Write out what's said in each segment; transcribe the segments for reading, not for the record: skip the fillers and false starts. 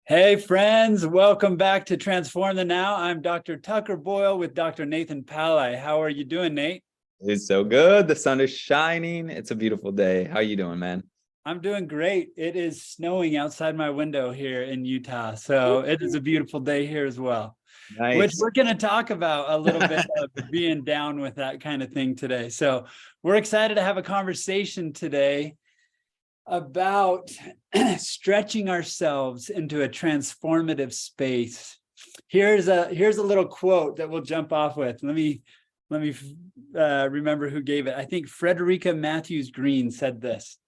Hey friends, welcome back to Transform the Now. I'm Dr. Tucker Boyle with Dr. Nathan Pallai. How are you doing, Nate? It's so good. The sun is shining. It's a beautiful day. How you doing, man? I'm doing great. It is snowing outside my window here in Utah, so it is a beautiful day here as well. Which Nice. we're going to talk about a little bit of being down with that kind of thing today. So we're excited to have a conversation today about stretching ourselves into a transformative space. Here's a little quote that we'll jump off with. Let me remember who gave it. I think Frederica Matthews Green said this: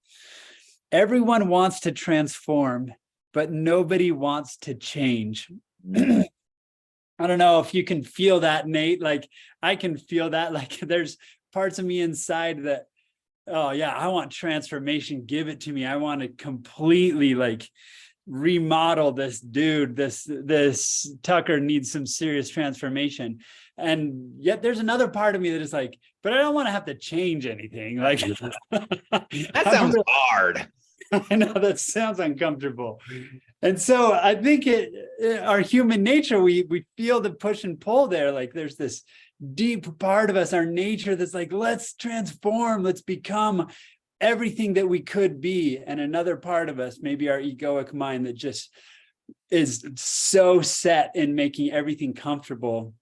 everyone wants to transform, but nobody wants to change. I don't know if you can feel that, Nate. Like I can feel that. Like there's parts of me inside that, oh yeah, I want transformation. Give it to me. I want to completely like remodel this dude. This Tucker needs some serious transformation. And yet there's another part of me that is like, but I don't want to have to change anything. Like That sounds hard. I know that sounds uncomfortable. And so I think our human nature, we feel the push and pull there. Like there's this deep part of us, our nature, that's like, let's transform, let's become everything that we could be. And another part of us, maybe our egoic mind, that just is so set in making everything comfortable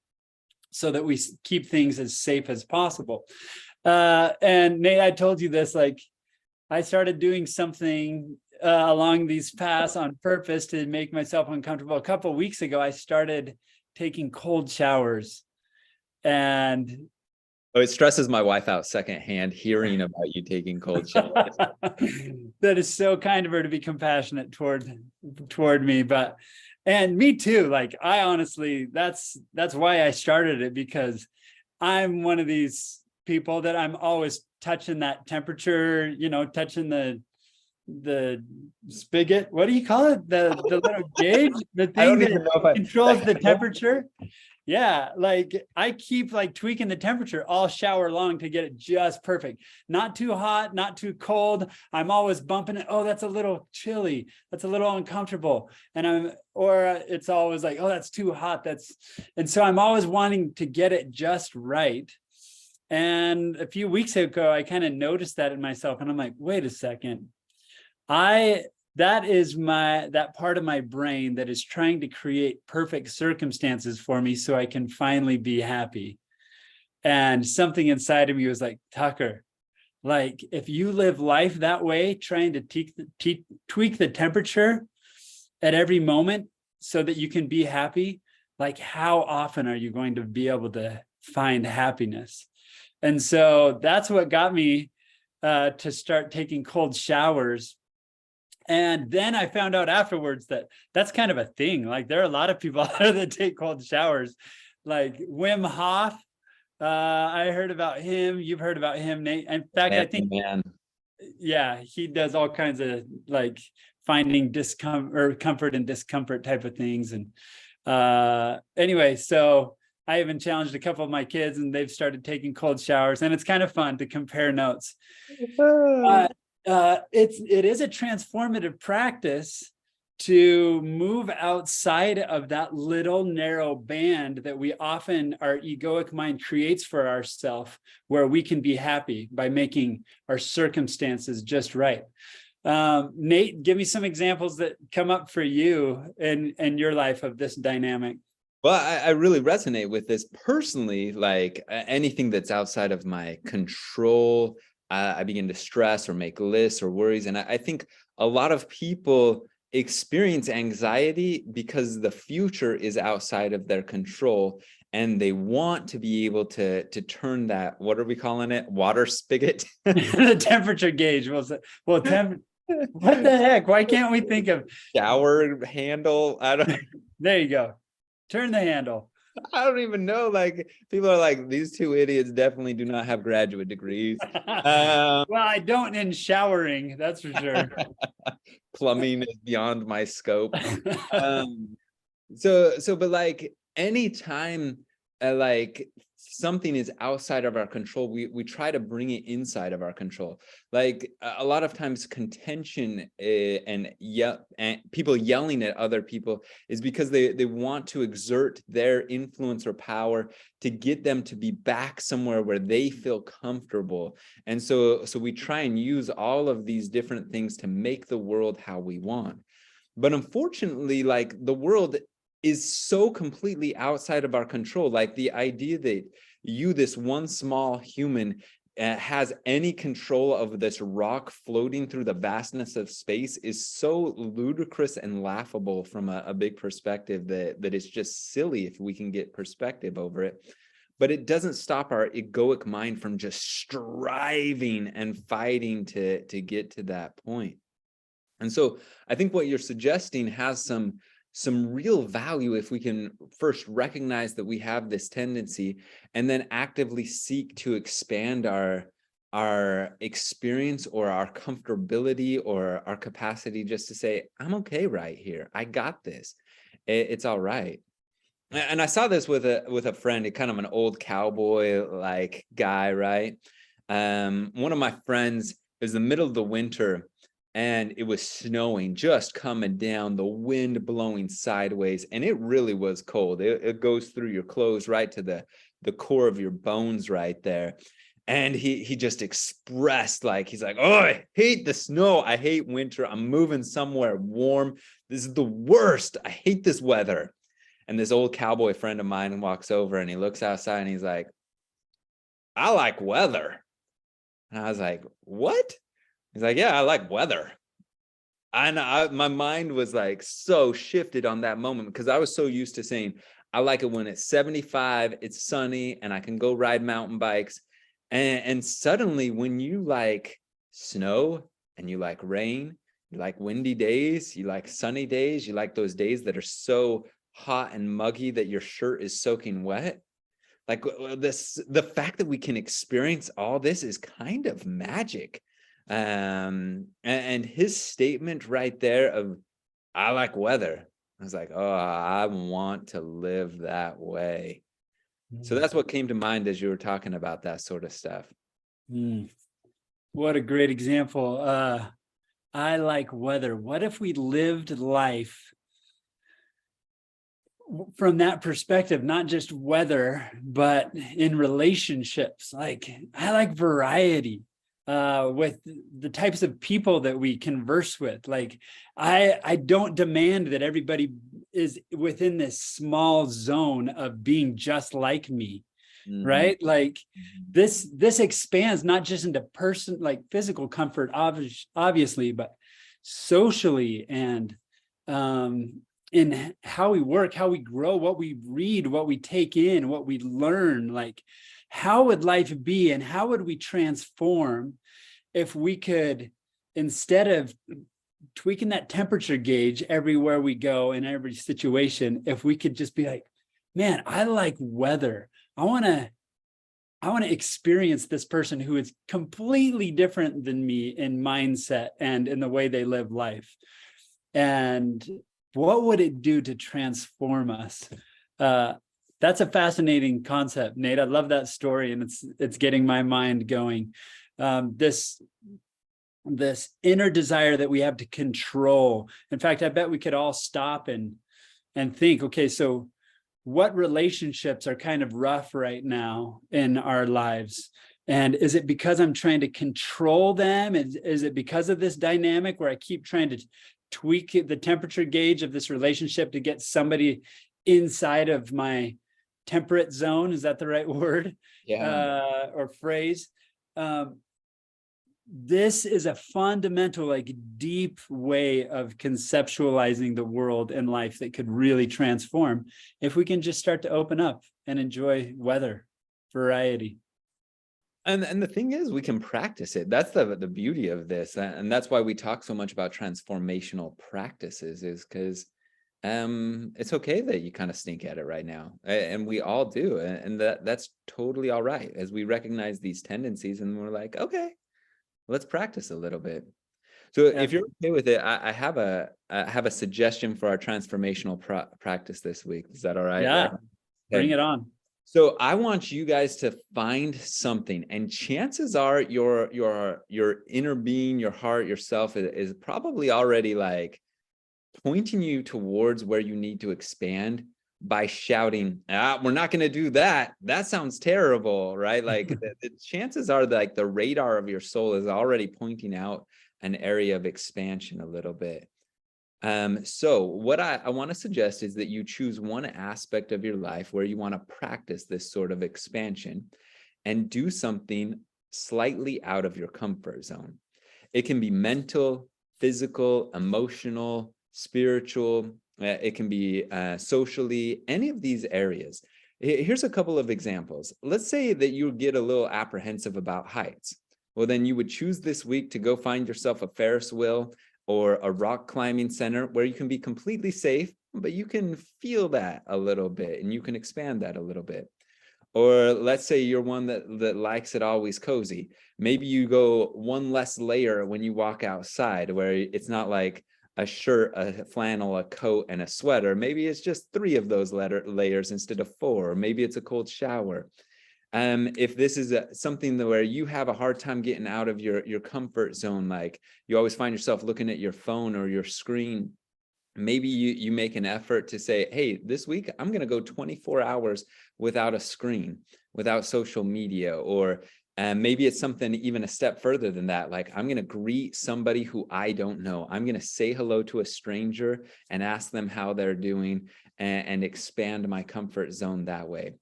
so that we keep things as safe as possible. And Nate, I told you this, like I started doing something along these paths on purpose to make myself uncomfortable. A couple of weeks ago, I started taking cold showers. And it stresses my wife out secondhand hearing about you taking cold showers. That is so kind of her to be compassionate toward me. But and me too. Like I honestly, that's why I started it, because I'm one of these people that I'm always touching that temperature, touching the spigot. What do you call it? The little gauge, the thing that controls the temperature. Yeah, like I keep like tweaking the temperature all shower long to get it just perfect. Not too hot, not too cold. I'm always bumping it. Oh, that's a little chilly. That's a little uncomfortable. Or it's always like, oh, that's too hot. And so I'm always wanting to get it just right. And a few weeks ago, I kind of noticed that in myself, and I'm like, wait a second. That part of my brain that is trying to create perfect circumstances for me so I can finally be happy. And something inside of me was like, Tucker, like if you live life that way, trying to tweak the temperature at every moment so that you can be happy, like how often are you going to be able to find happiness? And so that's what got me to start taking cold showers. And then I found out afterwards that that's kind of a thing. Like there are a lot of people out there that take cold showers, like Wim Hof. I heard about him. You've heard about him, Nate. In fact, I think, yeah, he does all kinds of like finding comfort and discomfort type of things. And anyway, so I even challenged a couple of my kids, and they've started taking cold showers, and it's kind of fun to compare notes. It is a transformative practice to move outside of that little narrow band that we often, our egoic mind creates for ourselves, where we can be happy by making our circumstances just right. Nate, give me some examples that come up for you in your life of this dynamic. Well, I really resonate with this personally. Like anything that's outside of my control, I begin to stress or make lists or worries. And I think a lot of people experience anxiety because the future is outside of their control, and they want to be able to turn that, what are we calling it? Water spigot? The temperature gauge. What the heck? Why can't we think of shower handle? I don't. There you go. Turn the handle. I don't even know. Like people are like, these two idiots definitely do not have graduate degrees. Well, I don't in showering, that's for sure. Plumbing is beyond my scope. But like anytime like something is outside of our control, we try to bring it inside of our control. Like a lot of times contention and people yelling at other people is because they want to exert their influence or power to get them to be back somewhere where they feel comfortable. And so we try and use all of these different things to make the world how we want. But unfortunately, like the world is so completely outside of our control. Like the idea that you, this one small human, has any control of this rock floating through the vastness of space is so ludicrous and laughable from a big perspective that it's just silly if we can get perspective over it. But it doesn't stop our egoic mind from just striving and fighting to get to that point. And so I think what you're suggesting has some real value if we can first recognize that we have this tendency and then actively seek to expand our experience or our comfortability or our capacity just to say, I'm okay right here. I got this. It's all right. And I saw this with a friend, kind of an old cowboy like guy, right? One of my friends, it was the middle of the winter, and it was snowing, just coming down, the wind blowing sideways, and it really was cold. It goes through your clothes right to the core of your bones right there. And he just expressed, like, he's like, oh, I hate the snow. I hate winter. I'm moving somewhere warm. This is the worst. I hate this weather. And this old cowboy friend of mine walks over and he looks outside and he's like, I like weather. And I was like, what? He's like, yeah, I like weather. And my mind was like so shifted on that moment because I was so used to saying, I like it when it's 75, it's sunny, and I can go ride mountain bikes. And suddenly when you like snow and you like rain, you like windy days, you like sunny days, you like those days that are so hot and muggy that your shirt is soaking wet. Like the fact that we can experience all this is kind of magic. And his statement right there of, I like weather, I was like, oh, I want to live that way. So that's what came to mind as you were talking about that sort of stuff. What a great example. I like weather. What if we lived life from that perspective, not just weather, but in relationships? Like, I like variety with the types of people that we converse with. Like, I don't demand that everybody is within this small zone of being just like me. Right? Like this expands not just into person, like physical comfort, obviously, but socially and in how we work, how we grow, what we read, what we take in, what we learn. Like, how would life be and how would we transform if we could, instead of tweaking that temperature gauge everywhere we go in every situation, if we could just be like, man, I like weather. I want to experience this person who is completely different than me in mindset and in the way they live life. And what would it do to transform us? That's a fascinating concept, Nate. I love that story, and it's getting my mind going. This inner desire that we have to control. In fact, I bet we could all stop and think, okay, so what relationships are kind of rough right now in our lives? And is it because I'm trying to control them? Is it because of this dynamic where I keep trying to tweak the temperature gauge of this relationship to get somebody inside of my temperate zone? Is that the right word? Yeah. Or phrase? This is a fundamental, like, deep way of conceptualizing the world and life that could really transform if we can just start to open up and enjoy weather, variety. And the thing is, we can practice it. That's the beauty of this. And that's why we talk so much about transformational practices, is because it's okay that you kind of stink at it right now. And we all do. And that's totally all right, as we recognize these tendencies and we're like, okay, let's practice a little bit. So if you're okay with it, I have a suggestion for our transformational practice this week. Is that all right? Yeah, bring it on. So I want you guys to find something, and chances are your inner being, your heart, yourself is probably already like pointing you towards where you need to expand by shouting, we're not going to do that. That sounds terrible, right? Like the chances are that like the radar of your soul is already pointing out an area of expansion a little bit. So what I want to suggest is that you choose one aspect of your life where you want to practice this sort of expansion and do something slightly out of your comfort zone. It can be mental, physical, emotional, spiritual. It can be socially, any of these areas. Here's a couple of examples. Let's say that you get a little apprehensive about heights. Well, then you would choose this week to go find yourself a Ferris wheel or a rock climbing center where you can be completely safe, but you can feel that a little bit and you can expand that a little bit. Or let's say you're one that likes it always cozy. Maybe you go one less layer when you walk outside, where it's not like a shirt, a flannel, a coat, and a sweater. Maybe it's just 3 of those layers instead of 4. Or maybe it's a cold shower. If this is something where you have a hard time getting out of your comfort zone, like you always find yourself looking at your phone or your screen, maybe you make an effort to say, hey, this week I'm going to go 24 hours without a screen, without social media. Or maybe it's something even a step further than that. Like I'm going to greet somebody who I don't know. I'm going to say hello to a stranger and ask them how they're doing and expand my comfort zone that way.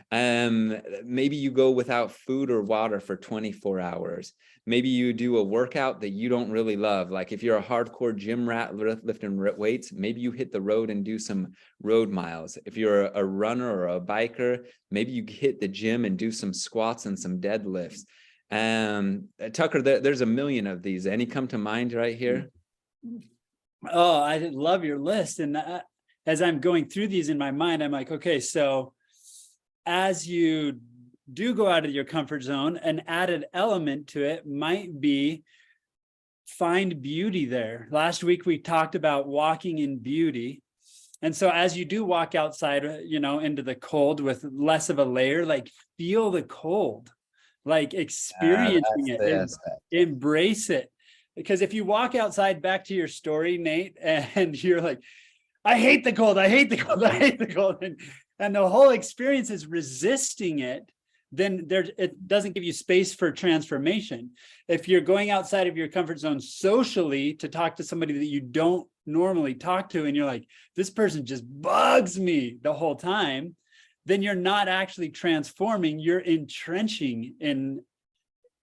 Maybe you go without food or water for 24 hours. Maybe you do a workout that you don't really love. Like if you're a hardcore gym rat lifting weights, maybe you hit the road and do some road miles. If you're a runner or a biker, maybe you hit the gym and do some squats and some deadlifts. Tucker, there's a million of these. Any come to mind right here? Oh, I love your list. And as I'm going through these in my mind, I'm like, okay, so as you do go out of your comfort zone, an added element to it might be find beauty there. Last week, we talked about walking in beauty. And so as you do walk outside, into the cold with less of a layer, like feel the cold, like experiencing it, embrace it. Because if you walk outside, back to your story, Nate, and you're like, I hate the cold, I hate the cold, I hate the cold. And the whole experience is resisting it, then it doesn't give you space for transformation. If you're going outside of your comfort zone socially to talk to somebody that you don't normally talk to, and you're like, this person just bugs me the whole time, then you're not actually transforming, you're entrenching in,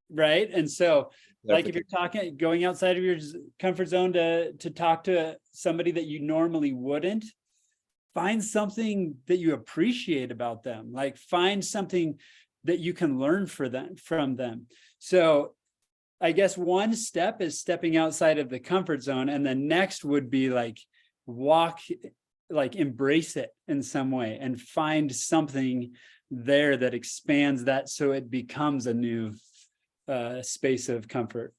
right? And so like if you're going outside of your comfort zone to talk to somebody that you normally wouldn't, find something that you appreciate about them. Like find something that you can learn from them. So I guess one step is stepping outside of the comfort zone. And the next would be like embrace it in some way and find something there that expands that so it becomes a new space of comfort.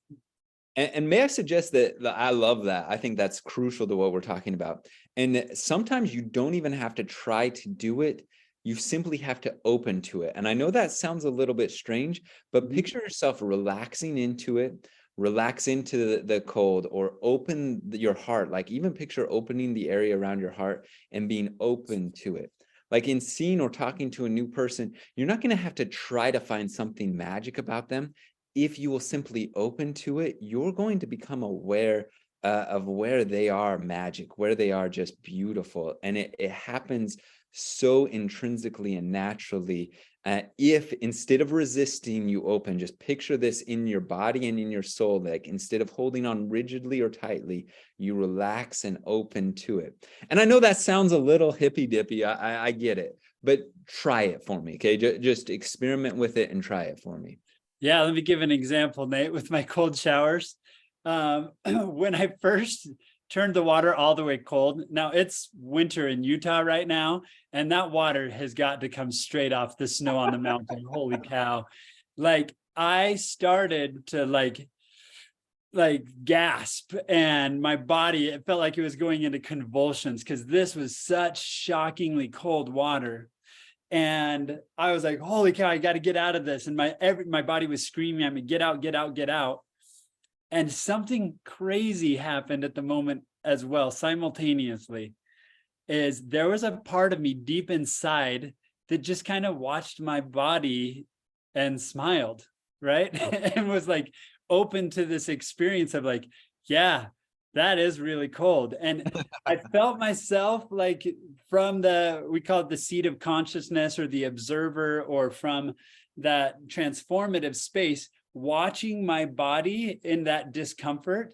And may I suggest that I love that. I think that's crucial to what we're talking about. And sometimes you don't even have to try to do it. You simply have to open to it. And I know that sounds a little bit strange, but picture yourself relaxing into it, relax into the cold, or open your heart. Like even picture opening the area around your heart and being open to it. Like in seeing or talking to a new person, you're not going to have to try to find something magic about them. If you will simply open to it, you're going to become aware of where they are magic, where they are just beautiful. And it happens so intrinsically and naturally. If instead of resisting, you open, just picture this in your body and in your soul, like instead of holding on rigidly or tightly, you relax and open to it. And I know that sounds a little hippy dippy. I get it, but try it for me. Okay. Just experiment with it and try it for me. Yeah, let me give an example, Nate, with my cold showers. When I first turned the water all the way cold, now it's winter in Utah right now, and that water has got to come straight off the snow on the mountain. Holy cow. Like I started to like gasp, and my body, it felt like it was going into convulsions because this was such shockingly cold water. And I was like, holy cow, I got to get out of this. And my body was screaming at me, get out, get out, get out. And something crazy happened at the moment as well, simultaneously, is there was a part of me deep inside that just kind of watched my body and smiled, right? And was like open to this experience of like, yeah, that is really cold. And I felt myself like from we call it the seat of consciousness or the observer, or from that transformative space, watching my body in that discomfort.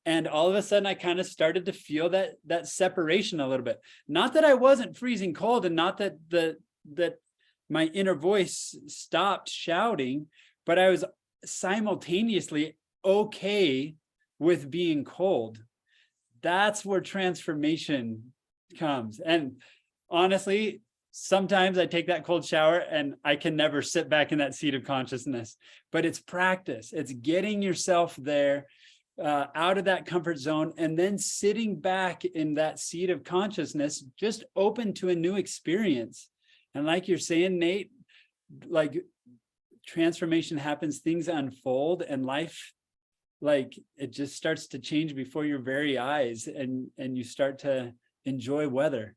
And all of a sudden I kind of started to feel that separation a little bit. Not that I wasn't freezing cold, and not that that my inner voice stopped shouting, but I was simultaneously okay with being cold. That's where transformation comes. And honestly, sometimes I take that cold shower and I can never sit back in that seat of consciousness, but it's practice. It's getting yourself there, out of that comfort zone, and then sitting back in that seat of consciousness, just open to a new experience. And like you're saying, Nate, like transformation happens, things unfold, and life, like it just starts to change before your very eyes, and you start to enjoy weather.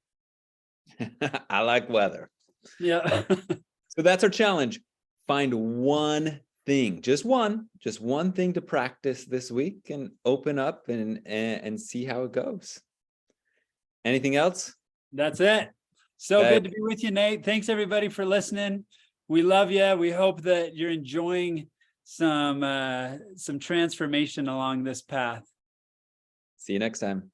I like weather. Yeah. So that's our challenge. Find one thing, just one thing to practice this week, and open up and see how it goes. Anything else? That's it. So good to be with you, Nate. Thanks everybody for listening. We love you. We hope that you're enjoying some transformation along this path. See you next time.